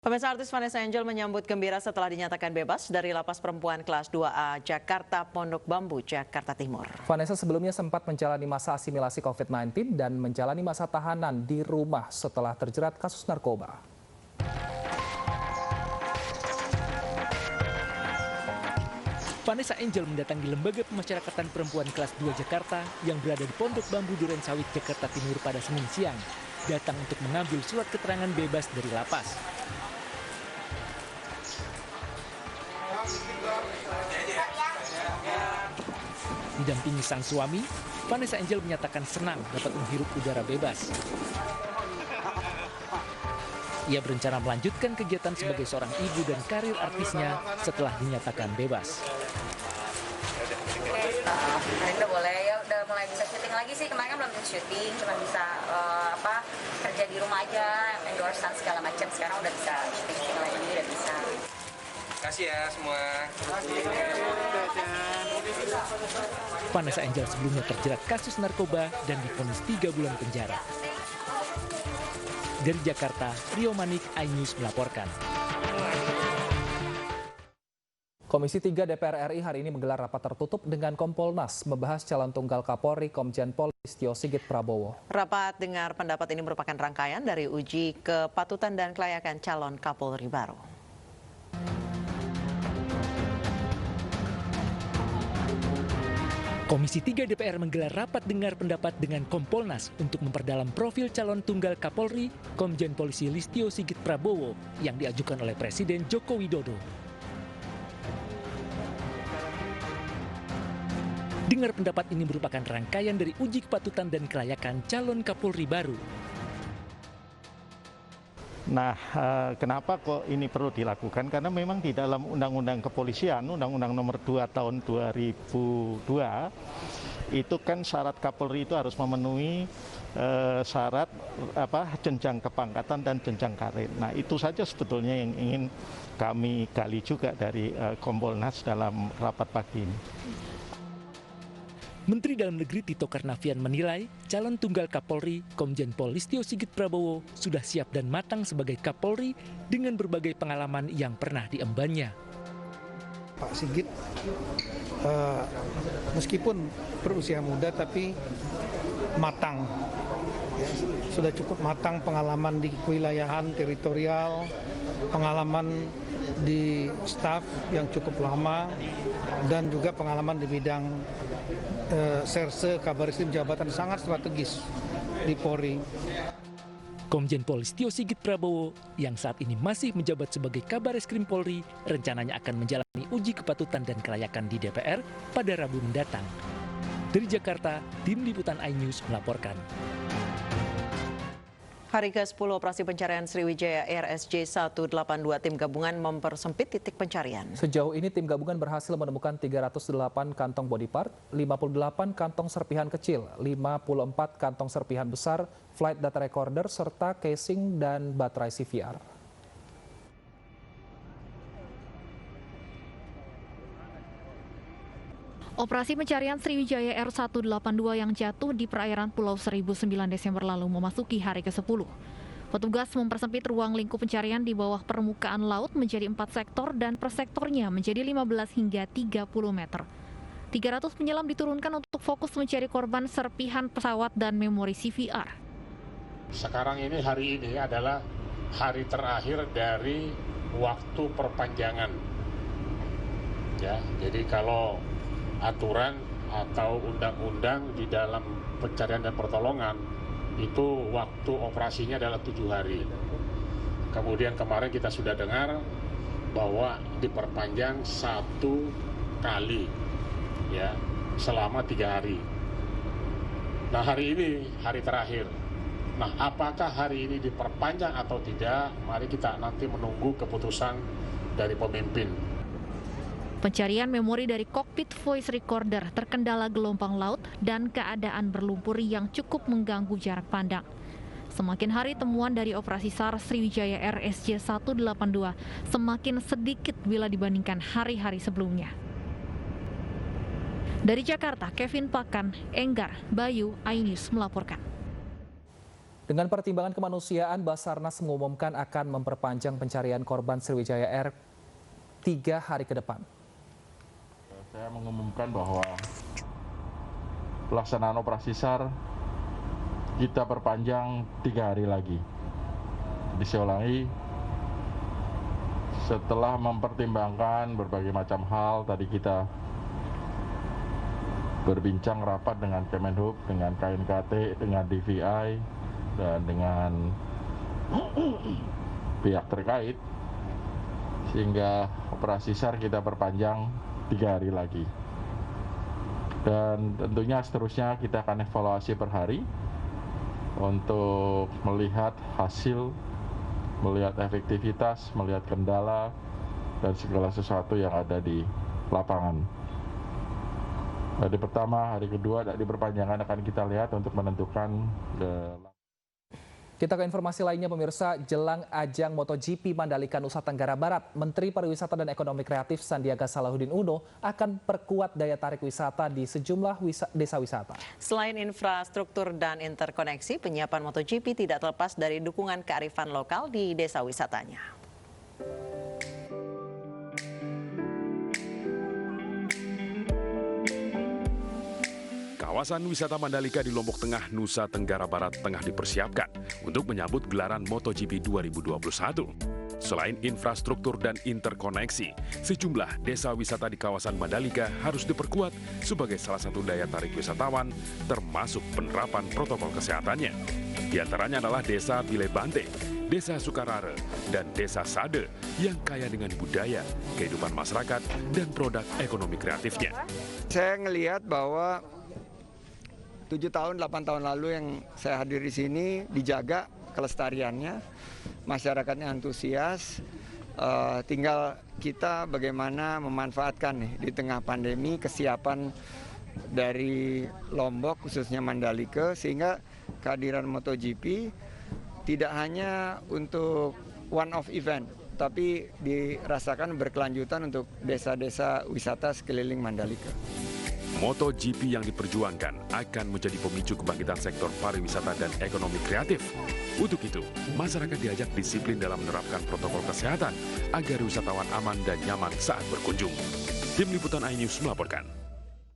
Pemirsa, artis Vanessa Angel menyambut gembira setelah dinyatakan bebas dari lapas perempuan kelas 2A Jakarta Pondok Bambu, Jakarta Timur. Vanessa sebelumnya sempat menjalani masa asimilasi COVID-19 dan menjalani masa tahanan di rumah setelah terjerat kasus narkoba. Vanessa Angel mendatangi Lembaga Pemasyarakatan Perempuan kelas 2 Jakarta yang berada di Pondok Bambu Durensawit, Jakarta Timur pada Senin siang, datang untuk mengambil surat keterangan bebas dari lapas. Didampingi sang suami, Vanessa Angel menyatakan senang dapat menghirup udara bebas. Ia berencana melanjutkan kegiatan sebagai seorang ibu dan karir artisnya setelah dinyatakan bebas. Udah boleh ya, udah mulai bisa syuting lagi sih. Kemarin kan belum bisa syuting, cuma bisa kerja di rumah aja, endorsean segala macam. Sekarang udah bisa syuting lagi, udah bisa. Kasih ya semua. Vanessa Angel sebelumnya terjerat kasus narkoba dan divonis 3 bulan penjara. Dari Jakarta, Rio Manik, iNews melaporkan. Komisi 3 DPR RI hari ini menggelar rapat tertutup dengan Kompolnas membahas calon tunggal Kapolri Komjen Pol Listio Sigit Prabowo. Rapat dengar pendapat ini merupakan rangkaian dari uji kepatutan dan kelayakan calon Kapolri baru. Komisi 3 DPR menggelar rapat dengar pendapat dengan Kompolnas untuk memperdalam profil calon tunggal Kapolri Komjen Polisi Listio Sigit Prabowo yang diajukan oleh Presiden Joko Widodo. Dengar pendapat ini merupakan rangkaian dari uji kepatutan dan kelayakan calon Kapolri baru. Nah, kenapa kok ini perlu dilakukan? Karena memang di dalam Undang-Undang Kepolisian, Undang-Undang Nomor 2 Tahun 2002, itu kan syarat Kapolri itu harus memenuhi syarat jenjang kepangkatan dan jenjang karir. Nah, itu saja sebetulnya yang ingin kami gali juga dari Kompolnas dalam rapat pagi ini. Menteri Dalam Negeri Tito Karnavian menilai calon tunggal Kapolri Komjen Pol Listio Sigit Prabowo sudah siap dan matang sebagai Kapolri dengan berbagai pengalaman yang pernah diembannya. Pak Sigit meskipun berusia muda tapi matang, ya, sudah cukup matang pengalaman di kewilayahan teritorial, pengalaman di staf yang cukup lama, dan juga pengalaman di bidang serse Kabareskrim, jabatan sangat strategis di Polri. Komjen Pol Listio Sigit Prabowo yang saat ini masih menjabat sebagai Kabareskrim Polri rencananya akan menjalani uji kepatutan dan kelayakan di DPR pada Rabu mendatang. Dari Jakarta, Tim Liputan iNews melaporkan. Hari ke-10 operasi pencarian Sriwijaya RSJ 182 tim gabungan mempersempit titik pencarian. Sejauh ini tim gabungan berhasil menemukan 308 kantong body part, 58 kantong serpihan kecil, 54 kantong serpihan besar, flight data recorder, serta casing dan baterai CVR. Operasi pencarian Sriwijaya R182 yang jatuh di perairan Pulau Seribu 9 Desember lalu memasuki hari ke-10. Petugas mempersempit ruang lingkup pencarian di bawah permukaan laut menjadi 4 sektor dan per sektornya menjadi 15 hingga 30 meter. 300 penyelam diturunkan untuk fokus mencari korban serpihan pesawat dan memori CVR. Sekarang ini, hari ini adalah hari terakhir dari waktu perpanjangan. Ya, jadi kalau aturan atau undang-undang di dalam pencarian dan pertolongan itu waktu operasinya adalah 7 hari. Kemudian kemarin kita sudah dengar bahwa diperpanjang 1 kali ya selama 3 hari. Nah, hari ini hari terakhir. Nah, apakah hari ini diperpanjang atau tidak? Mari kita nanti menunggu keputusan dari pemimpin. Pencarian memori dari kokpit voice recorder terkendala gelombang laut dan keadaan berlumpur yang cukup mengganggu jarak pandang. Semakin hari temuan dari operasi SAR Sriwijaya RSJ 182 semakin sedikit bila dibandingkan hari-hari sebelumnya. Dari Jakarta, Kevin Pakan, Enggar, Bayu, iNews melaporkan. Dengan pertimbangan kemanusiaan, Basarnas mengumumkan akan memperpanjang pencarian korban Sriwijaya Air 3 hari ke depan. Saya mengumumkan bahwa pelaksanaan operasi SAR kita perpanjang 3 hari lagi. Saya ulangi, setelah mempertimbangkan berbagai macam hal, tadi kita berbincang rapat dengan Kemenhub, dengan KNKT, dengan DVI, dan dengan pihak terkait, sehingga operasi SAR kita perpanjang 3 hari lagi. Dan tentunya seterusnya kita akan evaluasi per hari untuk melihat hasil, melihat efektivitas, melihat kendala, dan segala sesuatu yang ada di lapangan. Hari pertama, hari kedua, di perpanjangan akan kita lihat untuk menentukan. Kita ke informasi lainnya, pemirsa. Jelang ajang MotoGP Mandalika Nusa Tenggara Barat, Menteri Pariwisata dan Ekonomi Kreatif Sandiaga Salahuddin Uno akan perkuat daya tarik wisata di sejumlah desa wisata. Selain infrastruktur dan interkoneksi, penyiapan MotoGP tidak terlepas dari dukungan kearifan lokal di desa wisatanya. Kawasan wisata Mandalika di Lombok Tengah, Nusa Tenggara Barat tengah dipersiapkan untuk menyambut gelaran MotoGP 2021. Selain infrastruktur dan interkoneksi, sejumlah desa wisata di kawasan Mandalika harus diperkuat sebagai salah satu daya tarik wisatawan, termasuk penerapan protokol kesehatannya. Di antaranya adalah Desa Bilebante, Desa Sukarare, dan Desa Sade yang kaya dengan budaya, kehidupan masyarakat, dan produk ekonomi kreatifnya. Saya ngelihat bahwa 7 tahun, 8 tahun lalu yang saya hadir di sini dijaga kelestariannya, masyarakatnya antusias, tinggal kita bagaimana memanfaatkan nih di tengah pandemi kesiapan dari Lombok khususnya Mandalika, sehingga kehadiran MotoGP tidak hanya untuk one off event, tapi dirasakan berkelanjutan untuk desa-desa wisata sekeliling Mandalika. MotoGP yang diperjuangkan akan menjadi pemicu kebangkitan sektor pariwisata dan ekonomi kreatif. Untuk itu, masyarakat diajak disiplin dalam menerapkan protokol kesehatan agar wisatawan aman dan nyaman saat berkunjung. Tim Liputan iNews melaporkan.